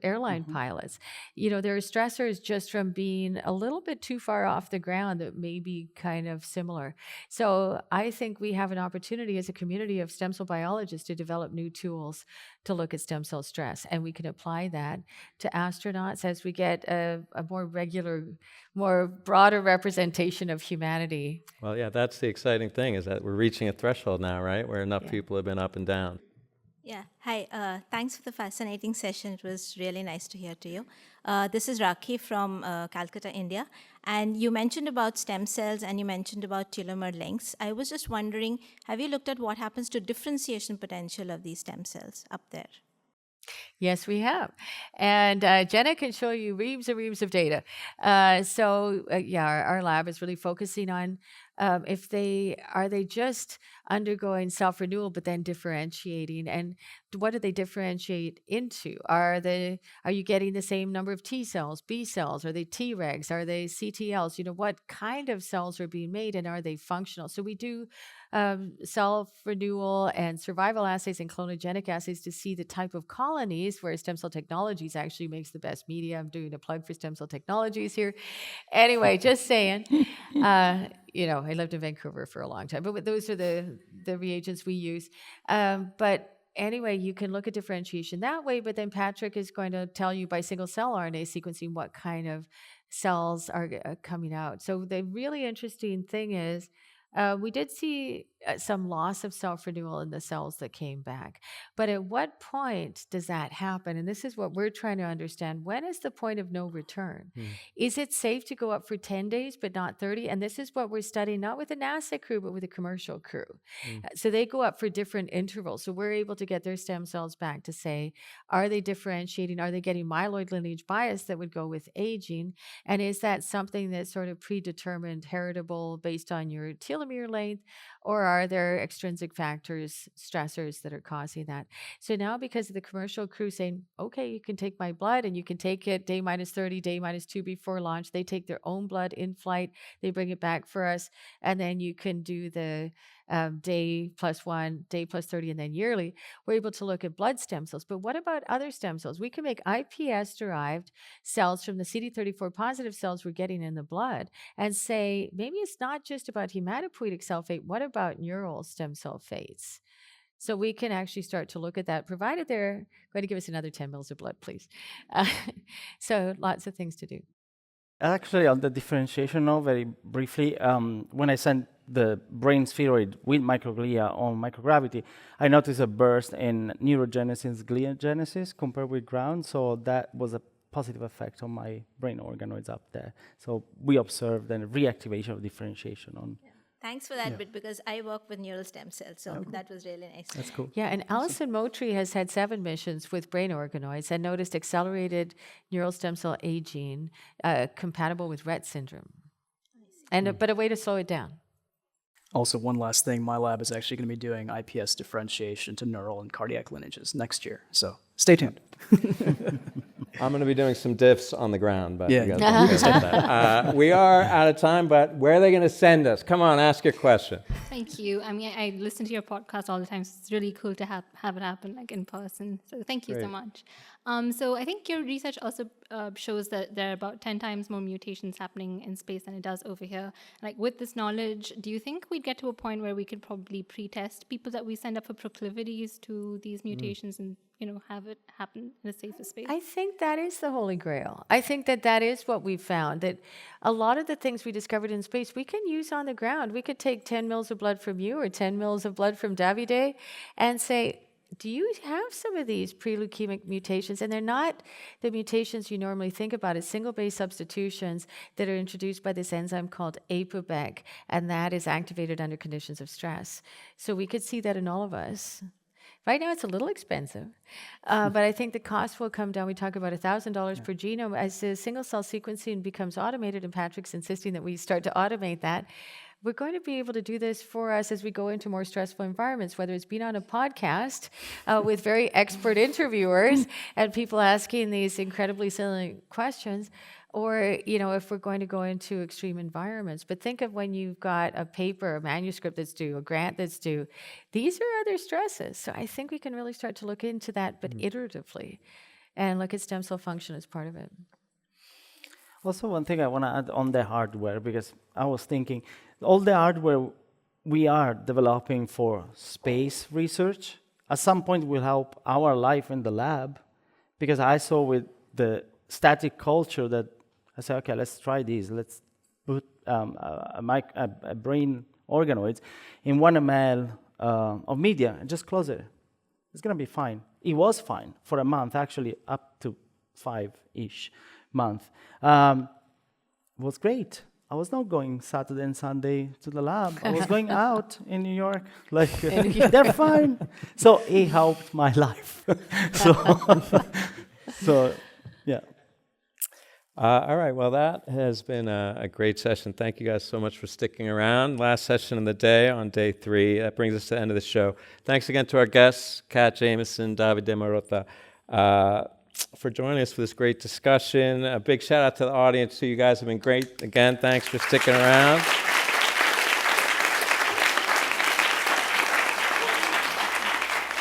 airline pilots. You know, there are stressors just from being a little bit too far off the ground that may be kind of similar. So I think we have an opportunity as a community of stem cell biologists to develop new tools to look at stem cell stress, and we can apply that to astronauts as we get a more regular, more broader representation of humanity. Well, yeah, that's the exciting thing, is that we're reaching a threshold now, right, where enough people have been up and down. Yeah, hi. Thanks for the fascinating session. It was really nice to hear to you. This is Rakhi from Calcutta, India. And you mentioned about stem cells and you mentioned about telomere lengths. I was just wondering, have you looked at what happens to differentiation potential of these stem cells up there? Yes, we have. And Jenna can show you reams and reams of data. Our lab is really focusing on if are they just undergoing self-renewal but then differentiating, and what do they differentiate into? Are you getting the same number of T cells, B cells? Are they Tregs? Are they CTLs? You know, what kind of cells are being made, and are they functional? So we do self-renewal and survival assays and clonogenic assays to see the type of colonies where stem cell technologies actually makes the best media. I'm doing a plug for stem cell technologies here. Anyway, just saying. You know, I lived in Vancouver for a long time, but those are the reagents we use. But anyway, you can look at differentiation that way, but then Patrick is going to tell you by single cell RNA sequencing what kind of cells are coming out. So the really interesting thing is we did see some loss of self-renewal in the cells that came back. But at what point does that happen? And this is what we're trying to understand. When is the point of no return? Is it safe to go up for 10 days but not 30? And this is what we're studying, not with the NASA crew, but with the commercial crew. So they go up for different intervals. So we're able to get their stem cells back to say, are they differentiating? Are they getting myeloid lineage bias that would go with aging? And is that something that's sort of predetermined, heritable based on your telomere length? Or are there extrinsic factors, stressors that are causing that? So now because of the commercial crew saying, okay, you can take my blood and you can take it day minus 30, day minus 2 before launch. They take their own blood in flight. They bring it back for us. And then you can do the day plus 1, day plus 30, and then yearly. We're able to look at blood stem cells. But what about other stem cells? We can make iPS-derived cells from the CD34 positive cells we're getting in the blood and say, maybe it's not just about hematopoietic cell fate. What about neural stem cell fates? So we can actually start to look at that, provided they're going to give us another 10 mils of blood, please. So lots of things to do. Actually, on the differentiation note, very briefly, when I sent the brain spheroid with microglia on microgravity, I noticed a burst in neurogenesis, gliogenesis compared with ground. So that was a positive effect on my brain organoids up there. So we observed a reactivation of differentiation on. Thanks for that bit, because I work with neural stem cells, so that was really nice. That's cool. Yeah, and Alison Moultrie has had 7 missions with brain organoids and noticed accelerated neural stem cell aging compatible with Rett syndrome. And but a way to slow it down. Also, one last thing, my lab is actually going to be doing iPS differentiation to neural and cardiac lineages next year. So stay tuned. I'm going to be doing some diffs on the ground, but Yeah, you guys don't care about that. We are out of time, but where are they going to send us? Come on, ask your question. Thank you. I mean, I listen to your podcast all the time, so it's really cool to have it happen like in person. So thank you so much. So I think your research also shows that there are about 10 times more mutations happening in space than it does over here. Like with this knowledge, do you think we'd get to a point where we could probably pre-test people that we send up for proclivities to these mutations and, you know, have it happen in a safer space? I think that is the holy grail. I think that is what we found, that a lot of the things we discovered in space we can use on the ground. We could take 10 mils of blood from you or 10 mils of blood from Davide and say, do you have some of these pre-leukemic mutations? And they're not the mutations you normally think about. It's single-base substitutions that are introduced by this enzyme called ApoBec, and that is activated under conditions of stress. So we could see that in all of us. Right now, it's a little expensive, but I think the cost will come down. We talk about $1,000 per genome. As the single-cell sequencing becomes automated, and Patrick's insisting that we start to automate that, we're going to be able to do this for us as we go into more stressful environments, whether it's being on a podcast with very expert interviewers and people asking these incredibly silly questions, or, you know, if we're going to go into extreme environments. But think of when you've got a paper, a manuscript that's due, a grant that's due. These are other stresses. So I think we can really start to look into that, but iteratively, and look at stem cell function as part of it. Also, one thing I want to add on the hardware, because I was thinking, all the hardware we are developing for space research, at some point will help our life in the lab, because I saw with the static culture that I said, okay, let's try this. Let's put a brain organoids in 1 ml of media and just close it. It's going to be fine. It was fine for a month, actually up to 5-ish month. It was great. I was not going Saturday and Sunday to the lab. I was going out in New York. Like, they're fine. So it helped my life. So, yeah. All right, well, that has been a great session. Thank you guys so much for sticking around. Last session of the day on day 3. That brings us to the end of the show. Thanks again to our guests, Cat Jamieson, Davide Marotta, for joining us for this great discussion. A big shout out to the audience, too. You guys have been great. Again, thanks for sticking around.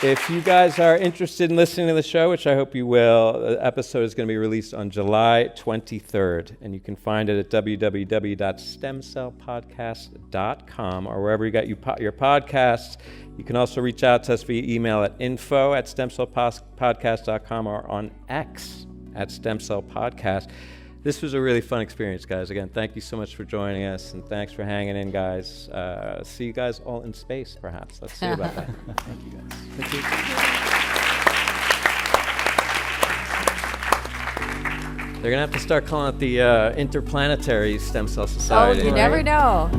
If you guys are interested in listening to the show, which I hope you will, the episode is going to be released on July 23rd, and you can find it at www.stemcellpodcast.com or wherever you got your podcasts. You can also reach out to us via email at info@stemcellpodcast.com or on X @stemcellpodcast. This was a really fun experience, guys. Again, thank you so much for joining us, and thanks for hanging in, guys. See you guys all in space, perhaps. Let's see about that. Thank you, guys. Thank you. They're going to have to start calling it the Interplanetary Stem Cell Society. Oh, you never know.